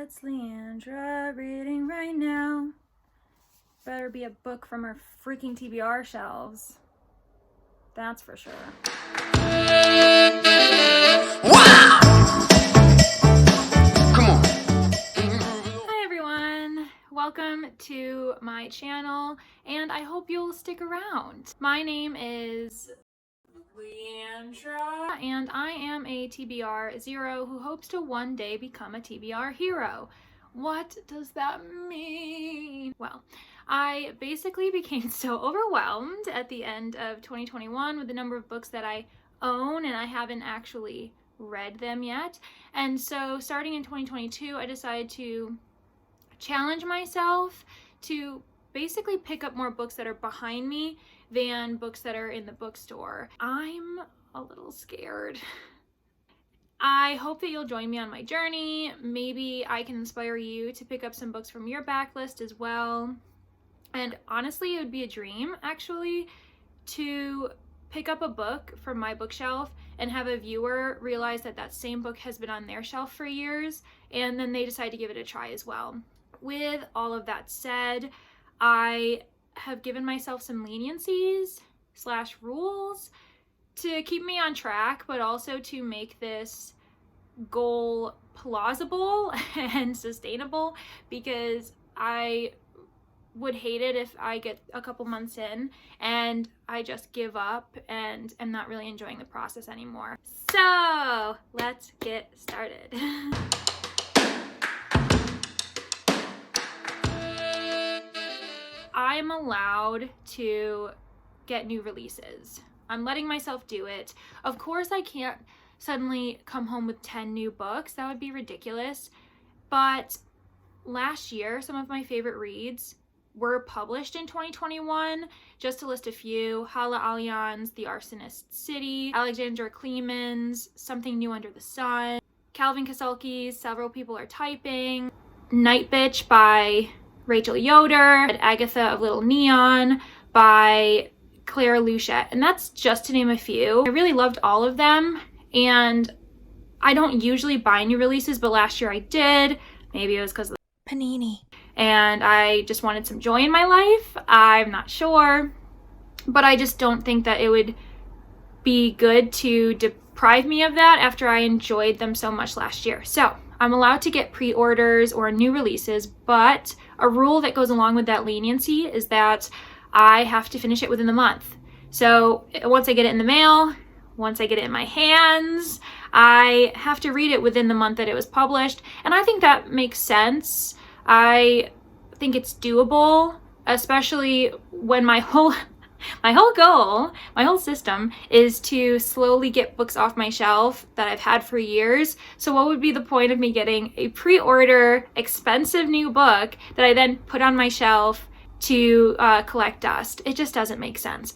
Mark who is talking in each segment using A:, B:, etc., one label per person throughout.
A: What's Leandra reading right now? Better be a book from her freaking TBR shelves. That's for sure.
B: Wow! Come on.
A: Hi everyone, welcome to my channel, and I hope you'll stick around. My name is Leandra, and I am a TBR Zero who hopes to one day become a TBR hero. What does that mean? Well, I basically became so overwhelmed at the end of 2021 with the number of books that I own, and I haven't actually read them yet. And so starting in 2022, I decided to challenge myself to basically pick up more books that are behind me than books that are in the bookstore. I'm a little scared. I hope that you'll join me on my journey. Maybe I can inspire you to pick up some books from your backlist as well. And honestly, it would be a dream, actually, to pick up a book from my bookshelf and have a viewer realize that that same book has been on their shelf for years, and then they decide to give it a try as well. With all of that said, I have given myself some leniencies / rules to keep me on track, but also to make this goal plausible and sustainable, because I would hate it if I get a couple months in and I just give up and am not really enjoying the process anymore. So let's get started. I'm allowed to get new releases. I'm letting myself do it. Of course, I can't suddenly come home with 10 new books. That would be ridiculous. But last year, some of my favorite reads were published in 2021. Just to list a few: Hala Alian's The Arsonist City, Alexandra Kleeman's Something New Under the Sun, Calvin Kasulki's Several People Are Typing, Night Bitch by Rachel Yoder, Agatha of Little Neon by Claire Luchette, and that's just to name a few. I really loved all of them, and I don't usually buy new releases, but last year I did. Maybe it was because of the Panini, and I just wanted some joy in my life. I'm not sure, but I just don't think that it would be good to deprive me of that after I enjoyed them so much last year. So I'm allowed to get pre-orders or new releases, but a rule that goes along with that leniency is that I have to finish it within the month. So once I get it in the mail, once I get it in my hands, I have to read it within the month that it was published. And I think that makes sense. I think it's doable, especially when my whole goal, my whole system is to slowly get books off my shelf that I've had for years. So what would be the point of me getting a pre-order expensive new book that I then put on my shelf to collect dust? It just doesn't make sense.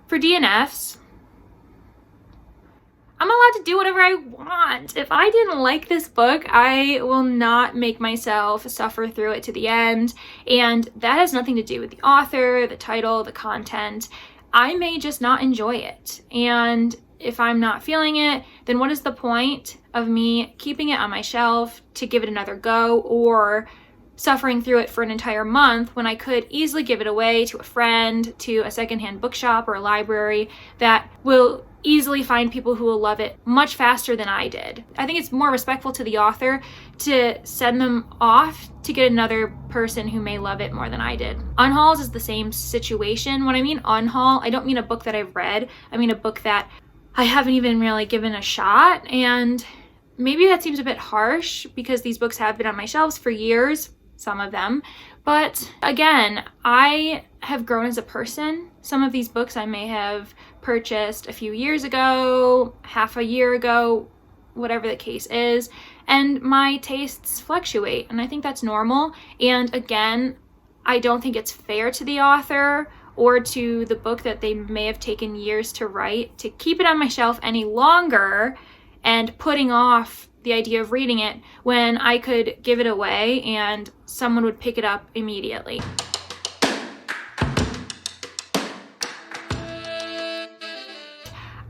A: For DNFs, I'm allowed to do whatever I want. If I didn't like this book, I will not make myself suffer through it to the end. And that has nothing to do with the author, the title, the content. I may just not enjoy it. And if I'm not feeling it, then what is the point of me keeping it on my shelf to give it another go, or suffering through it for an entire month when I could easily give it away to a friend, to a secondhand bookshop or a library that will easily find people who will love it much faster than I did. I think it's more respectful to the author to send them off to get another person who may love it more than I did. Unhauls is the same situation. When I mean unhaul, I don't mean a book that I've read. I mean a book that I haven't even really given a shot. And maybe that seems a bit harsh because these books have been on my shelves for years, some of them. But again, I have grown as a person. Some of these books I may have purchased a few years ago, half a year ago, whatever the case is, and my tastes fluctuate, and I think that's normal. And again, I don't think it's fair to the author or to the book that they may have taken years to write to keep it on my shelf any longer and putting off the idea of reading it when I could give it away and someone would pick it up immediately.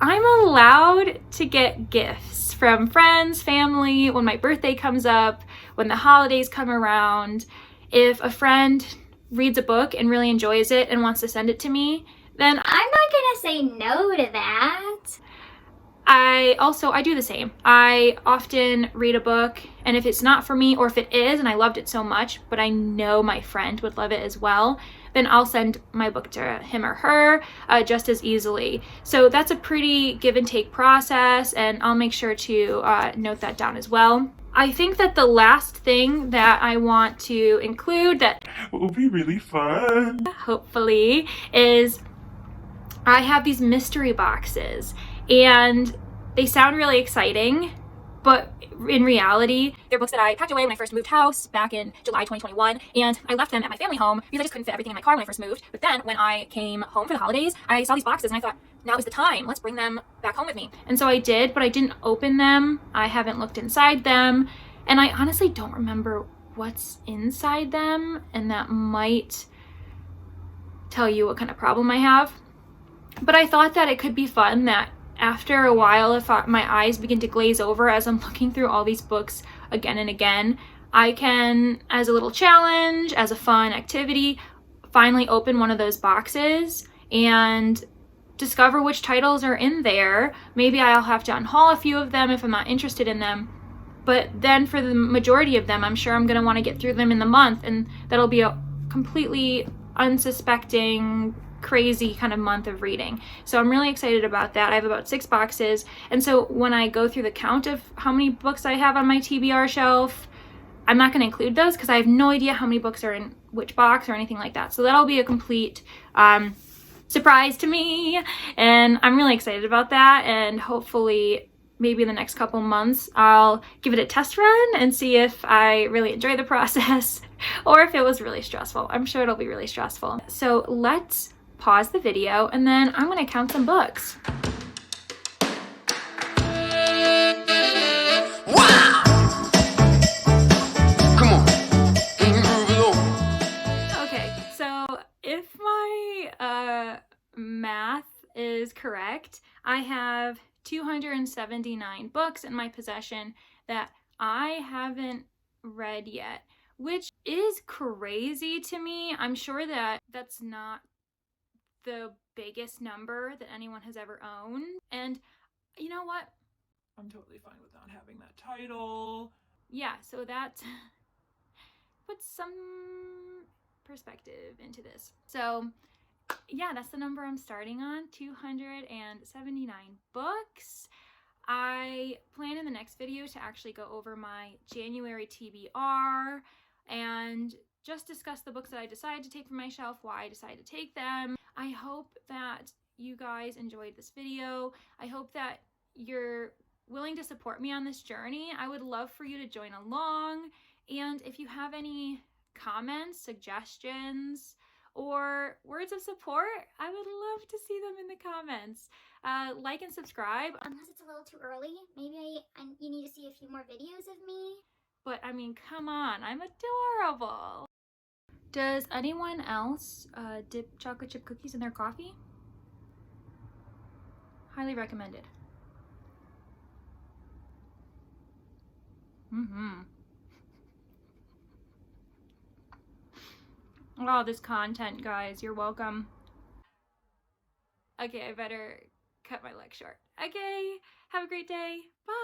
A: I'm a allowed to get gifts from friends, family, when my birthday comes up, when the holidays come around. If a friend reads a book and really enjoys it and wants to send it to me, then
B: I'm not gonna say no to that.
A: I do the same. I often read a book, and if it's not for me, or if it is and I loved it so much, but I know my friend would love it as well, then I'll send my book to him or her just as easily. So that's a pretty give and take process, and I'll make sure to note that down as well. I think that the last thing that I want to include that
C: will be really fun,
A: hopefully, is I have these mystery boxes, and they sound really exciting, but in reality, they're books that I packed away when I first moved house back in July 2021, and I left them at my family home because I just couldn't fit everything in my car when I first moved. But then when I came home for the holidays, I saw these boxes and I thought, now is the time, let's bring them back home with me. And so I did, but I didn't open them. I haven't looked inside them, and I honestly don't remember what's inside them, and that might tell you what kind of problem I have. But I thought that it could be fun that after a while, if my eyes begin to glaze over as I'm looking through all these books again and again, I can, as a little challenge, as a fun activity, finally open one of those boxes and discover which titles are in there. Maybe I'll have to unhaul a few of them if I'm not interested in them. But then for the majority of them, I'm sure I'm going to want to get through them in the month, and that'll be a completely unsuspecting, crazy kind of month of reading. So I'm really excited about that. I have about 6 boxes, and so when I go through the count of how many books I have on my TBR shelf, I'm not going to include those because I have no idea how many books are in which box or anything like that. So that'll be a complete surprise to me, and I'm really excited about that. And hopefully maybe in the next couple months I'll give it a test run and see if I really enjoy the process or if it was really stressful. I'm sure it'll be really stressful. So let's pause the video, and then I'm going to count some books.
D: Wow! Come on. Move it over.
A: Okay, so if my math is correct, I have 279 books in my possession that I haven't read yet, which is crazy to me. I'm sure that that's not the biggest number that anyone has ever owned. And you know what?
C: I'm totally fine with not having that title.
A: Yeah, so that puts some perspective into this. So yeah, that's the number I'm starting on, 279 books. I plan in the next video to actually go over my January TBR and just discuss the books that I decided to take from my shelf, why I decided to take them. I hope that you guys enjoyed this video. I hope that you're willing to support me on this journey. I would love for you to join along. And if you have any comments, suggestions, or words of support, I would love to see them in the comments. Like and subscribe.
B: Unless it's a little too early, maybe you need to see a few more videos of me.
A: But I mean, come on, I'm adorable. Does anyone else dip chocolate chip cookies in their coffee? Highly recommended. Oh, this content, guys. You're welcome. Okay, I better cut my leg short. Okay, have a great day. Bye.